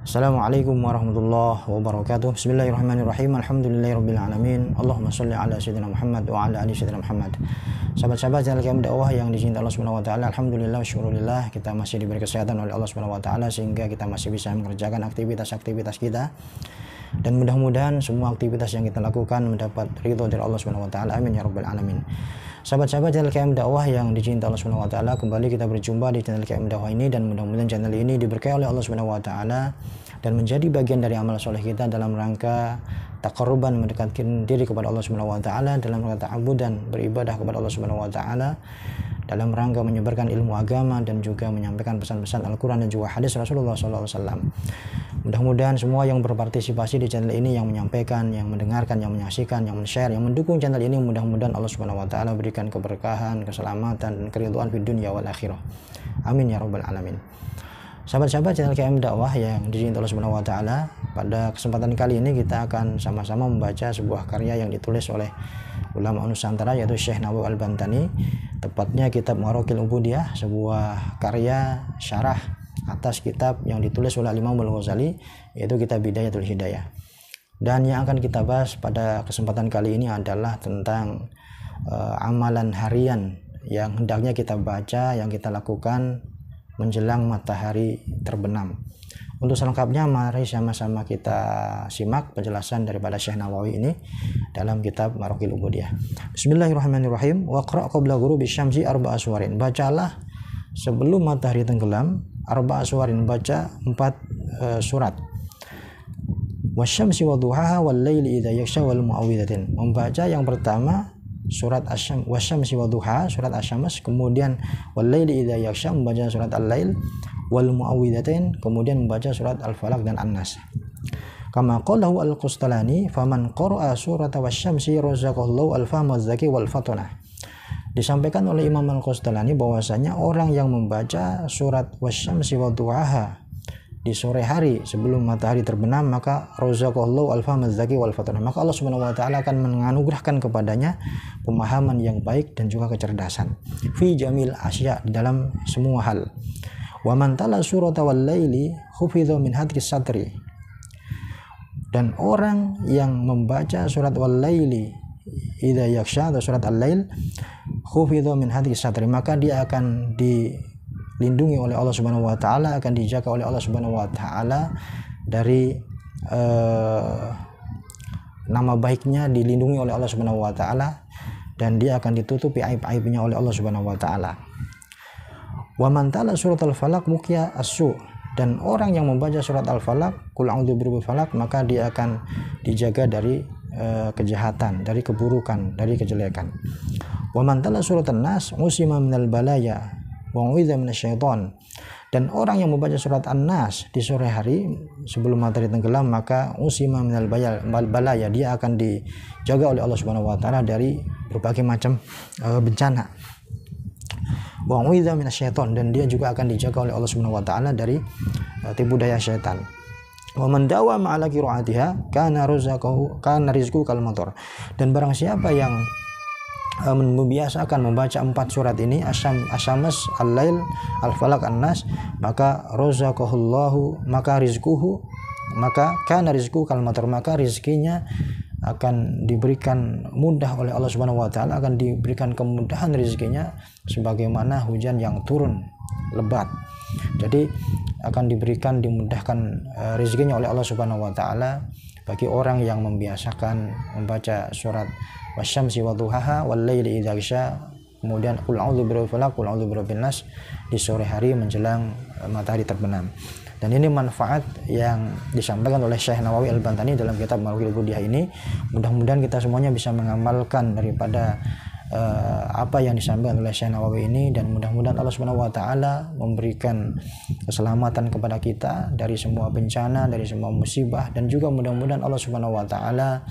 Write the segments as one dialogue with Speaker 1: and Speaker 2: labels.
Speaker 1: Assalamualaikum warahmatullahi wabarakatuh. Bismillahirrahmanirrahim. Alhamdulillahirabbil alamin. Allahumma shalli ala sayyidina Muhammad wa ala ali sayyidina Muhammad. Sahabat-sahabat channel KM Dakwah yang dicintai Allah Subhanahu wa taala, alhamdulillah syukurillah kita masih diberi kesehatan oleh Allah Subhanahu wa taala sehingga kita masih bisa mengerjakan aktivitas-aktivitas kita. Dan mudah-mudahan semua aktivitas yang kita lakukan mendapat ridho dari Allah Subhanahu wa taala. Amin ya rabbal alamin. Sahabat-sahabat channel KM Dakwah yang dicintai Allah Subhanahu wa taala, kembali kita berjumpa di channel KM Dakwah ini dan mudah-mudahan channel ini diberkahi oleh Allah Subhanahu wa taala dan menjadi bagian dari amal soleh kita dalam rangka taqarruban, mendekatkan diri kepada Allah Subhanahu wa taala, dalam rangka ta'abbud dan beribadah kepada Allah Subhanahu wa taala, dalam rangka menyebarkan ilmu agama dan juga menyampaikan pesan-pesan Al-Quran dan juga hadis Rasulullah SAW. Mudah-mudahan semua yang berpartisipasi di channel ini, yang menyampaikan, yang mendengarkan, yang menyaksikan, yang men-share, yang mendukung channel ini, mudah-mudahan Allah Subhanahu wa taala berikan keberkahan, keselamatan dan keridhaan di dunia wal akhirah. Amin ya rabbal alamin. Sahabat-sahabat channel KM Dakwah yang dicintai Allah Subhanahu wa taala, pada kesempatan kali ini kita akan sama-sama membaca sebuah karya yang ditulis oleh ulama Nusantara, yaitu Syekh Nawawi Al-Bantani, tepatnya kitab Maraqil Ubudiyah, sebuah karya syarah atas kitab yang ditulis oleh Imam Al-Ghazali, yaitu kitab Bidayatul Hidayah. Dan yang akan kita bahas pada kesempatan kali ini adalah tentang amalan harian yang hendaknya kita baca, yang kita lakukan menjelang matahari terbenam. Untuk selengkapnya mari sama-sama kita simak penjelasan daripada Syekh Nawawi ini dalam kitab Maraqil Ubudiyah. Bismillahirrahmanirrahim. Waqra' qabla ghurubi syamsi arba'a suwarin. Bacalah sebelum matahari tenggelam arba'a suwarin, baca 4 surat. Wasyamsi wadhuhaha wal laili idza yaghsha wal mu'awwidhatin. Membaca yang pertama surat Asy-Syams, wasyamsi wadhuha, surat Asy-Syams, kemudian wal laili idza yaghsha, membaca surat Al-Lail, wal mu'awwidhatain, kemudian membaca surat Al-Falaq dan An-Nas. Kama qalahu Al-Qustalani, faman qara'a surata wasyamsi razaqallahu al-fahma az-zaki wal fatunah. Disampaikan oleh Imam Al-Qustalani bahwasanya orang yang membaca surat wasyamsi wadhuha di sore hari sebelum matahari terbenam, maka razaqallahu al-fahma az-zaki wal fatunah, maka Allah Subhanahu wa taala akan menganugerahkan kepadanya pemahaman yang baik dan juga kecerdasan fi jamil asya, dalam semua hal. Wa man tala surata wal laili khufidha min hadri satri. Dan orang yang membaca surat wal laili idza yaghsha atau surat Al-Lail khufidha min hadri satri, maka dia akan dilindungi oleh Allah Subhanahu wa taala, akan dijaga oleh Allah Subhanahu wa taala dari nama baiknya, dilindungi oleh Allah Subhanahu wa taala, dan dia akan ditutupi aib-aibnya oleh Allah Subhanahu wa taala. Wa man tala surat Al-Falaq muqiya as-su, dan orang yang membaca surat Al-Falaq, qul a'udzu birabbil falaq, maka dia akan dijaga dari kejahatan, dari keburukan, dari kejelekan. Wa man tala surat An-Nas usima minal balaya wa uidza minasyaiton, dan orang yang membaca surat An-Nas di sore hari sebelum matahari tenggelam, maka usima minal balaya, dia akan dijaga oleh Allah Subhanahu wa taala dari berbagai macam bencana. Wa uidza minasyaiton, dan dia juga akan dijaga oleh Allah Subhanahu wa taala dari tipu daya syaitan. Wa man dawama ala qiraatiha kana rizquhu kal matar, dan barang siapa yang membiasakan membaca 4 surat ini, Asy-Syams, Al-Lail, Al-Falaq, An-Nas, maka razaqahullahu, maka rizquhu, maka kana rizquhu kal matar, maka rizkinya akan diberikan mudah oleh Allah Subhanahu wa taala, akan diberikan kemudahan rezekinya sebagaimana hujan yang turun lebat. Jadi akan diberikan, dimudahkan rezekinya oleh Allah Subhanahu wa taala bagi orang yang membiasakan membaca surat wasyamsi wadhuhaha wal laili idza yaghsha, kemudian qul a'udzu birabbil falaq, qul a'udzu birabbin nas di sore hari menjelang matahari terbenam. Dan ini manfaat yang disampaikan oleh Syekh Nawawi Al-Bantani dalam kitab Maraqil Ubudiyah ini. Mudah-mudahan kita semuanya bisa mengamalkan daripada apa yang disampaikan oleh Syekh Nawawi ini, dan mudah-mudahan Allah Subhanahu wa taala memberikan keselamatan kepada kita dari semua bencana, dari semua musibah, dan juga mudah-mudahan Allah Subhanahu wa taala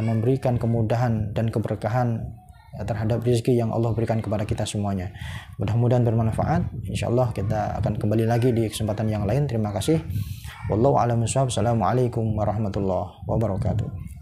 Speaker 1: memberikan kemudahan dan keberkahan terhadap rezeki yang Allah berikan kepada kita semuanya. Mudah-mudahan bermanfaat. Insyaallah kita akan kembali lagi di kesempatan yang lain. Terima kasih. Wallahu a'lam bishawab. Assalamualaikum warahmatullahi wabarakatuh.